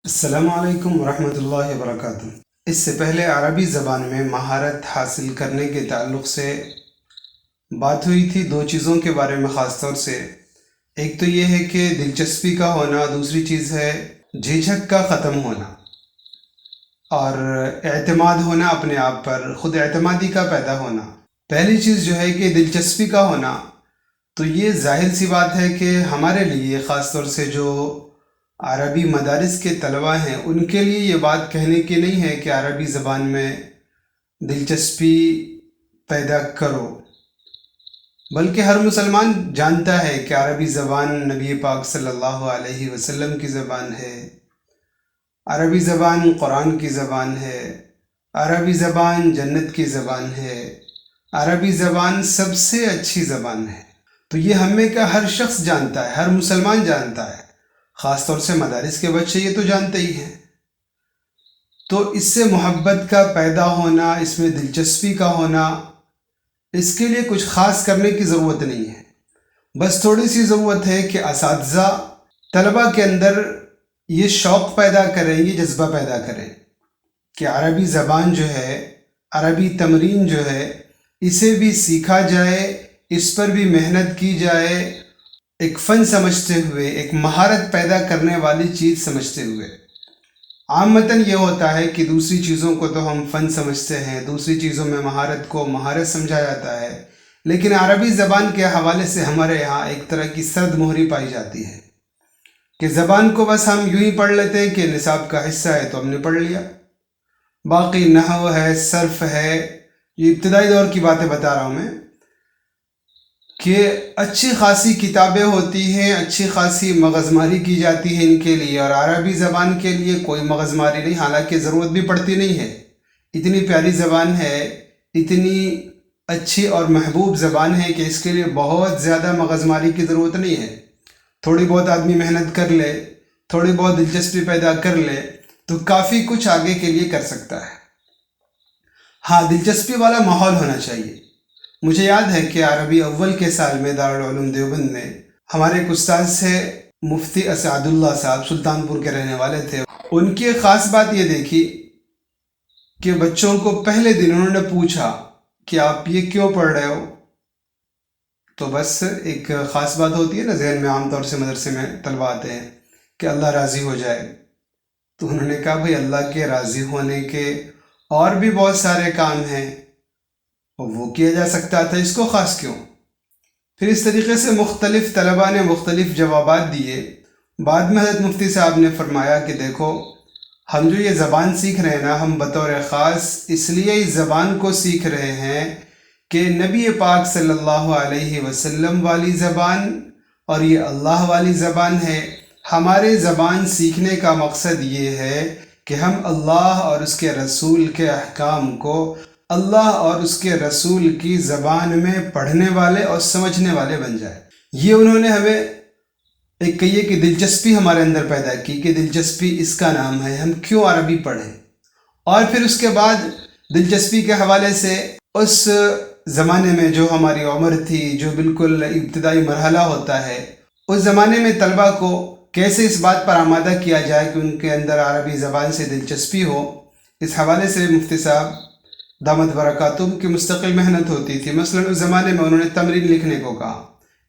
السلام علیکم ورحمۃ اللہ وبرکاتہ۔ اس سے پہلے عربی زبان میں مہارت حاصل کرنے کے تعلق سے بات ہوئی تھی دو چیزوں کے بارے میں خاص طور سے۔ ایک تو یہ ہے کہ دلچسپی کا ہونا، دوسری چیز ہے جھجھک کا ختم ہونا اور اعتماد ہونا اپنے آپ پر، خود اعتمادی کا پیدا ہونا۔ پہلی چیز جو ہے کہ دلچسپی کا ہونا، تو یہ ظاہر سی بات ہے کہ ہمارے لیے خاص طور سے جو عربی مدارس کے طلباء ہیں ان کے لیے یہ بات کہنے کی نہیں ہے کہ عربی زبان میں دلچسپی پیدا کرو، بلکہ ہر مسلمان جانتا ہے کہ عربی زبان نبی پاک صلی اللہ علیہ وسلم کی زبان ہے، عربی زبان قرآن کی زبان ہے، عربی زبان جنت کی زبان ہے، عربی زبان سب سے اچھی زبان ہے۔ تو یہ ہم میں کا ہر شخص جانتا ہے، ہر مسلمان جانتا ہے، خاص طور سے مدارس کے بچے یہ تو جانتے ہی ہیں۔ تو اس سے محبت کا پیدا ہونا، اس میں دلچسپی کا ہونا، اس کے لیے کچھ خاص کرنے کی ضرورت نہیں ہے، بس تھوڑی سی ضرورت ہے کہ اساتذہ طلباء کے اندر یہ شوق پیدا کریں، یہ جذبہ پیدا کریں کہ عربی زبان جو ہے، عربی تمرین جو ہے، اسے بھی سیکھا جائے، اس پر بھی محنت کی جائے، ایک فن سمجھتے ہوئے، ایک مہارت پیدا کرنے والی چیز سمجھتے ہوئے۔ عامتاً یہ ہوتا ہے کہ دوسری چیزوں کو تو ہم فن سمجھتے ہیں، دوسری چیزوں میں مہارت کو مہارت سمجھا جاتا ہے، لیکن عربی زبان کے حوالے سے ہمارے یہاں ایک طرح کی سرد مہری پائی جاتی ہے کہ زبان کو بس ہم یوں ہی پڑھ لیتے ہیں کہ نصاب کا حصہ ہے تو ہم نے پڑھ لیا، باقی نحو ہے، صرف ہے، یہ ابتدائی دور کی باتیں بتا رہا ہوں میں، کہ اچھی خاصی کتابیں ہوتی ہیں، اچھی خاصی مغز ماری کی جاتی ہے ان کے لیے، اور عربی زبان کے لیے کوئی مغز ماری نہیں، حالانکہ ضرورت بھی پڑتی نہیں ہے۔ اتنی پیاری زبان ہے، اتنی اچھی اور محبوب زبان ہے کہ اس کے لیے بہت زیادہ مغز ماری کی ضرورت نہیں ہے۔ تھوڑی بہت آدمی محنت کر لے، تھوڑی بہت دلچسپی پیدا کر لے تو کافی کچھ آگے کے لیے کر سکتا ہے۔ ہاں، دلچسپی والا ماحول ہونا چاہیے۔ مجھے یاد ہے کہ عربی اول کے سال میں دارالعلوم دیوبند میں ہمارے ایک استاد سے مفتی اسعد اللہ صاحب، سلطان پور کے رہنے والے تھے، ان کی ایک خاص بات یہ دیکھی کہ بچوں کو پہلے دن انہوں نے پوچھا کہ آپ یہ کیوں پڑھ رہے ہو؟ تو بس ایک خاص بات ہوتی ہے نا، ذہن میں عام طور سے مدرسے میں طلبہ آتے ہیں کہ اللہ راضی ہو جائے، تو انہوں نے کہا بھئی اللہ کے راضی ہونے کے اور بھی بہت سارے کام ہیں، اور وہ کیا جا سکتا تھا، اس کو خاص کیوں؟ پھر اس طریقے سے مختلف طلباء نے مختلف جوابات دیے۔ بعد میں حضرت مفتی صاحب نے فرمایا کہ دیکھو، ہم جو یہ زبان سیکھ رہے ہیں نا، ہم بطور خاص اس لیے اس زبان کو سیکھ رہے ہیں کہ نبی پاک صلی اللہ علیہ وسلم والی زبان اور یہ اللہ والی زبان ہے۔ ہمارے زبان سیکھنے کا مقصد یہ ہے کہ ہم اللہ اور اس کے رسول کے احکام کو اللہ اور اس کے رسول کی زبان میں پڑھنے والے اور سمجھنے والے بن جائے۔ یہ انہوں نے ہمیں ایک کہیے کہ دلچسپی ہمارے اندر پیدا کی کہ دلچسپی اس کا نام ہے، ہم کیوں عربی پڑھیں۔ اور پھر اس کے بعد دلچسپی کے حوالے سے اس زمانے میں جو ہماری عمر تھی، جو بالکل ابتدائی مرحلہ ہوتا ہے، اس زمانے میں طلبہ کو کیسے اس بات پر آمادہ کیا جائے کہ ان کے اندر عربی زبان سے دلچسپی ہو، اس حوالے سے مفتی صاحب دامت برکاتہم کی مستقل محنت ہوتی تھی۔ مثلا اس زمانے میں انہوں نے تمرین لکھنے کو کہا،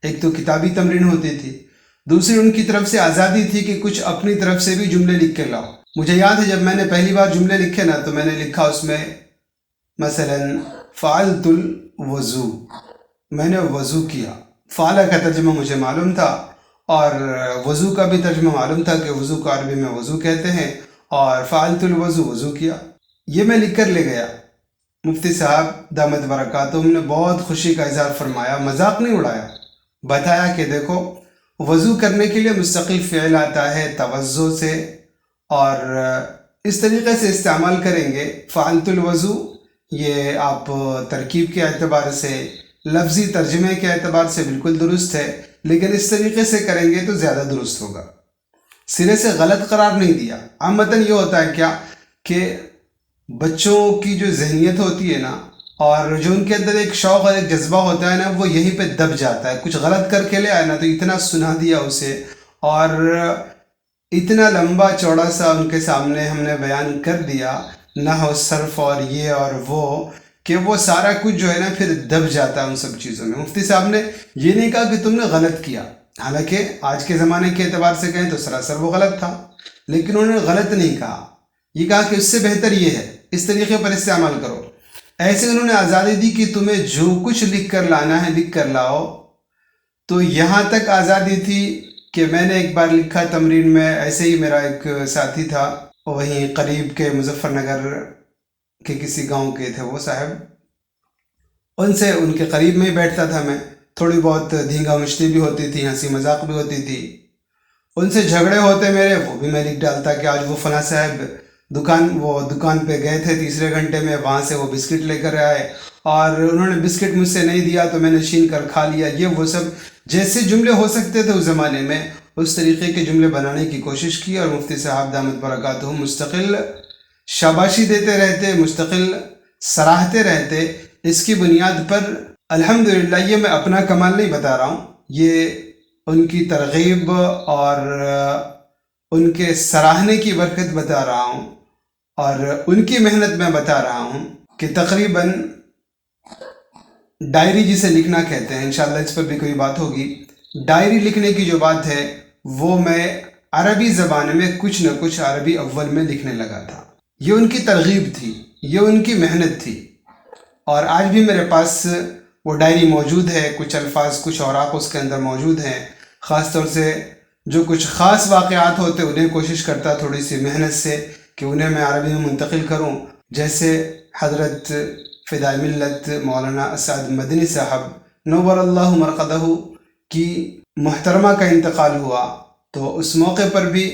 ایک تو کتابی تمرین ہوتی تھی، دوسری ان کی طرف سے آزادی تھی کہ کچھ اپنی طرف سے بھی جملے لکھ کے لاؤ۔ مجھے یاد ہے جب میں نے پہلی بار جملے لکھے نا، تو میں نے لکھا اس میں مثلا فعلت الوضو، میں نے وضو کیا۔ فعلہ کا ترجمہ مجھے معلوم تھا اور وضو کا بھی ترجمہ معلوم تھا کہ وضو کو عربی میں وضو کہتے ہیں، اور فعلت الوضو، وضو کیا، یہ میں لکھ کر لے گیا۔ مفتی صاحب دامت برکاتہم نے بہت خوشی کا اظہار فرمایا، مذاق نہیں اڑایا، بتایا کہ دیکھو وضو کرنے کے لیے مستقل فعل آتا ہے توضو سے، اور اس طریقے سے استعمال کریں گے فعلت الوضو، یہ آپ ترکیب کے اعتبار سے، لفظی ترجمے کے اعتبار سے بالکل درست ہے، لیکن اس طریقے سے کریں گے تو زیادہ درست ہوگا، سرے سے غلط قرار نہیں دیا۔ عامتاً یہ ہوتا ہے کیا کہ بچوں کی جو ذہنیت ہوتی ہے نا، اور جو ان کے اندر ایک شوق اور ایک جذبہ ہوتا ہے نا، وہ یہیں پہ دب جاتا ہے، کچھ غلط کر کے لے آئے نا تو اتنا سنا دیا اسے، اور اتنا لمبا چوڑا سا ان کے سامنے ہم نے بیان کر دیا، نحو صرف اور یہ اور وہ، کہ وہ سارا کچھ جو ہے نا پھر دب جاتا ہے ان سب چیزوں میں۔ مفتی صاحب نے یہ نہیں کہا کہ تم نے غلط کیا، حالانکہ آج کے زمانے کے اعتبار سے کہیں تو سراسر وہ غلط تھا، لیکن انہوں نے غلط نہیں کہا، یہ کہا کہ اس سے بہتر یہ ہے، اس طریقے پر اس سے عمل کرو۔ ایسے انہوں نے آزادی دی کہ تمہیں جو کچھ لکھ کر لانا ہے لکھ کر لاؤ۔ تو یہاں تک آزادی تھی کہ میں نے ایک بار لکھا تمرین میں، ایسے ہی میرا ایک ساتھی تھا وہیں قریب کے مظفر نگر کے کسی گاؤں کے تھے وہ صاحب، ان کے قریب میں ہی بیٹھتا تھا میں، تھوڑی بہت دھینگا مشتی بھی ہوتی تھی، ہنسی مذاق بھی ہوتی تھی، ان سے جھگڑے ہوتے میرے، وہ بھی میں لکھ ڈالتا کہ آج وہ فلاں صاحب دکان پہ گئے تھے تیسرے گھنٹے میں، وہاں سے وہ بسکٹ لے کر آئے اور انہوں نے بسکٹ مجھ سے نہیں دیا تو میں نے چھین کر کھا لیا۔ یہ وہ سب جیسے جملے ہو سکتے تھے اس زمانے میں، اس طریقے کے جملے بنانے کی کوشش کی، اور مفتی صاحب دامت برکاتہ مستقل شاباشی دیتے رہتے، مستقل سراہتے رہتے۔ اس کی بنیاد پر الحمدللہ، یہ میں اپنا کمال نہیں بتا رہا ہوں، یہ ان کی ترغیب اور ان کے سراہنے کی برکت بتا رہا ہوں، اور ان کی محنت میں بتا رہا ہوں کہ تقریباً ڈائری جسے لکھنا کہتے ہیں، انشاءاللہ اس پر بھی کوئی بات ہوگی، ڈائری لکھنے کی جو بات ہے وہ میں عربی زبان میں کچھ نہ کچھ عربی اول میں لکھنے لگا تھا۔ یہ ان کی ترغیب تھی، یہ ان کی محنت تھی، اور آج بھی میرے پاس وہ ڈائری موجود ہے، کچھ الفاظ کچھ اوراق اس کے اندر موجود ہیں۔ خاص طور سے جو کچھ خاص واقعات ہوتے انہیں کوشش کرتا تھوڑی سی محنت سے کہ انہیں میں عربی میں منتقل کروں، جیسے حضرت فدائے ملت مولانا اسعد مدنی صاحب نور اللہ مرقدہ کی محترمہ کا انتقال ہوا، تو اس موقع پر بھی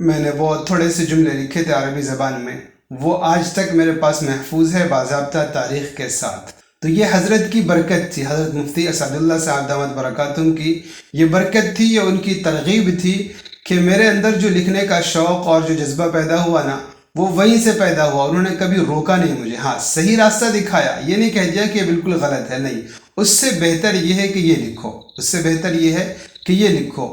میں نے وہ تھوڑے سے جملے لکھے تھے عربی زبان میں، وہ آج تک میرے پاس محفوظ ہے باضابطہ تاریخ کے ساتھ۔ تو یہ حضرت کی برکت تھی، حضرت مفتی اسعد اللہ صاحب دامت برکاتہم کی یہ برکت تھی، یہ ان کی ترغیب تھی کہ میرے اندر جو لکھنے کا شوق اور جو جذبہ پیدا ہوا نا وہ وہیں سے پیدا ہوا۔ انہوں نے کبھی روکا نہیں مجھے، ہاں صحیح راستہ دکھایا، یہ نہیں کہہ دیا کہ یہ بالکل غلط ہے، نہیں، اس سے بہتر یہ ہے کہ یہ لکھو، اس سے بہتر یہ ہے کہ یہ لکھو۔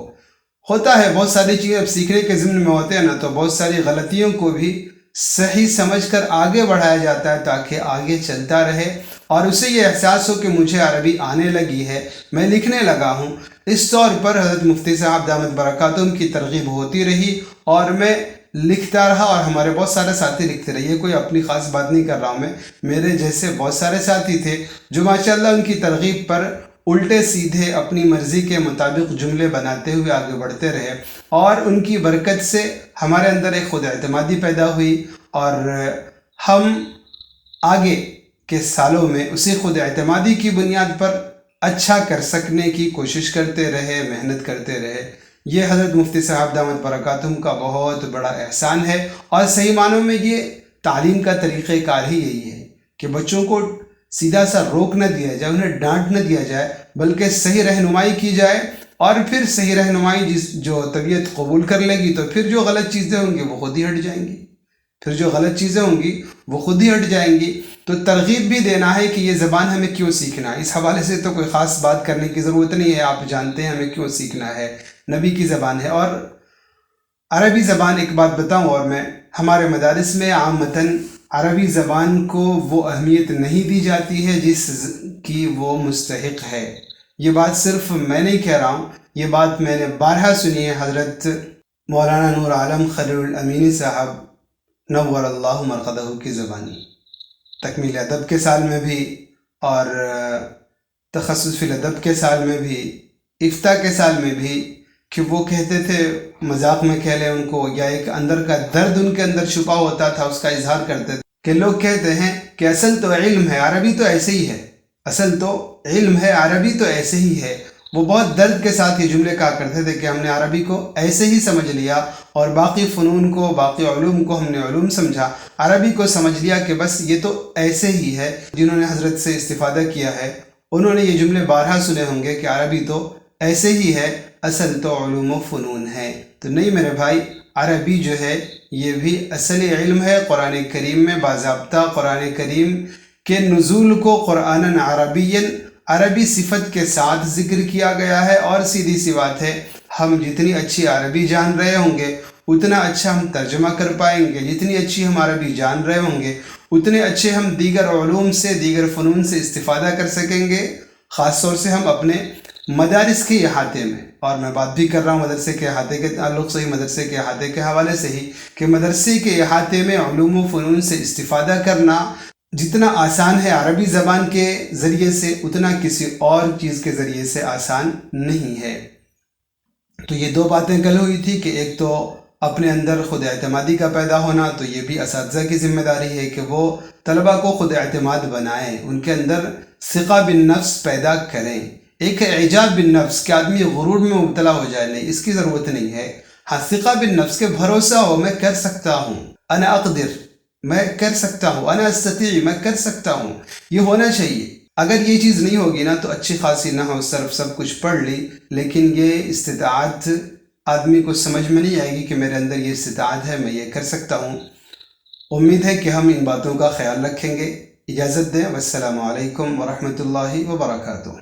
ہوتا ہے بہت ساری چیزیں اب سیکھنے کے ضمن میں ہوتے ہیں نا، تو بہت ساری غلطیوں کو بھی صحیح سمجھ کر آگے بڑھایا جاتا ہے تاکہ آگے چلتا رہے، اور اسے یہ احساس ہو کہ مجھے عربی آنے لگی ہے، میں لکھنے لگا ہوں۔ اس طور پر حضرت مفتی صاحب دامت برکاتہم کی ترغیب ہوتی رہی اور میں لکھتا رہا، اور ہمارے بہت سارے ساتھی لکھتے رہے۔ یہ کوئی اپنی خاص بات نہیں کر رہا ہوں میں، میرے جیسے بہت سارے ساتھی تھے جو ماشاءاللہ ان کی ترغیب پر الٹے سیدھے اپنی مرضی کے مطابق جملے بناتے ہوئے آگے بڑھتے رہے، اور ان کی برکت سے ہمارے اندر ایک خود اعتمادی پیدا ہوئی، اور ہم آگے کے سالوں میں اسی خود اعتمادی کی بنیاد پر اچھا کر سکنے کی کوشش کرتے رہے، محنت کرتے رہے۔ یہ حضرت مفتی صاحب دامت برکاتہم کا بہت بڑا احسان ہے، اور صحیح معنوں میں یہ تعلیم کا طریقہ کار ہی یہی ہے کہ بچوں کو سیدھا سا روک نہ دیا جائے، انہیں ڈانٹ نہ دیا جائے، بلکہ صحیح رہنمائی کی جائے، اور پھر صحیح رہنمائی جو طبیعت قبول کر لے گی تو پھر جو غلط چیزیں ہوں گی وہ خود ہی ہٹ جائیں گی، تو ترغیب بھی دینا ہے کہ یہ زبان ہمیں کیوں سیکھنا ہے۔ اس حوالے سے تو کوئی خاص بات کرنے کی ضرورت نہیں ہے، آپ جانتے ہیں ہمیں کیوں سیکھنا ہے، نبی کی زبان ہے۔ اور عربی زبان، ایک بات بتاؤں، اور میں ہمارے مدارس میں عامتاً عربی زبان کو وہ اہمیت نہیں دی جاتی ہے جس کی وہ مستحق ہے۔ یہ بات صرف میں نہیں کہہ رہا ہوں، یہ بات میں نے بارہا سنی ہے حضرت مولانا نور عالم خلیل الامینی صاحب نور اللہ مرقدہ کی زبانی، تکمیل ادب کے سال میں بھی، اور تخصص فی الادب کے سال میں بھی، افتاء کے سال میں بھی، کہ وہ کہتے تھے، مذاق میں کہہ لیں ان کو، یا ایک اندر کا درد ان کے اندر چھپا ہوتا تھا اس کا اظہار کرتے تھے، کہ لوگ کہتے ہیں کہ اصل تو علم ہے، عربی تو ایسے ہی ہے، اصل تو علم ہے، عربی تو ایسے ہی ہے۔ وہ بہت درد کے ساتھ یہ جملے کہا کرتے تھے کہ ہم نے عربی کو ایسے ہی سمجھ لیا، اور باقی فنون کو، باقی علوم کو ہم نے علوم سمجھا، عربی کو سمجھ لیا کہ بس یہ تو ایسے ہی ہے۔ جنہوں نے حضرت سے استفادہ کیا ہے انہوں نے یہ جملے بارہا سنے ہوں گے کہ عربی تو ایسے ہی ہے، اصل تو علوم و فنون ہے۔ تو نہیں میرے بھائی، عربی جو ہے یہ بھی اصل علم ہے۔ قرآن کریم میں باضابطہ قرآن کریم کے نزول کو قرآن عربی صفت کے ساتھ ذکر کیا گیا ہے، اور سیدھی سی بات ہے، ہم جتنی اچھی عربی جان رہے ہوں گے اتنا اچھا ہم ترجمہ کر پائیں گے، جتنی اچھی ہم عربی جان رہے ہوں گے اتنے اچھے ہم دیگر علوم سے، دیگر فنون سے استفادہ کر سکیں گے، خاص طور سے ہم اپنے مدارس کے احاطے میں. اور میں بات بھی کر رہا ہوں مدرسے کے احاطے کے تعلق سے ہی، مدرسے کے احاطے کے حوالے سے ہی، کہ مدرسے کے احاطے میں علوم و فنون سے استفادہ کرنا جتنا آسان ہے عربی زبان کے ذریعے سے، اتنا کسی اور چیز کے ذریعے سے آسان نہیں ہے. تو یہ دو باتیں کل ہوئی تھی کہ ایک تو اپنے اندر خود اعتمادی کا پیدا ہونا، تو یہ بھی اساتذہ کی ذمہ داری ہے کہ وہ طلبہ کو خود اعتماد بنائیں، ان کے اندر ثقہ بالنفس پیدا کریں. ایک ہے اعجاب بالنفس کہ آدمی غرور میں مبتلا ہو جائے، نہیں، اس کی ضرورت نہیں ہے. ہاں، ثقہ بالنفس کے بھروسہ ہو، میں کر سکتا ہوں، انا اقدر، میں کر سکتا ہوں، انا استطیع، میں کر سکتا ہوں، یہ ہونا چاہیے. اگر یہ چیز نہیں ہوگی نا تو اچھی خاصی نحو صرف سب کچھ پڑھ لی، لیکن یہ استطاعت آدمی کو سمجھ میں نہیں آئے گی کہ میرے اندر یہ استطاعت ہے، میں یہ کر سکتا ہوں. امید ہے کہ ہم ان باتوں کا خیال رکھیں گے. اجازت دیں، والسلام علیکم ورحمۃ اللہ وبرکاتہ.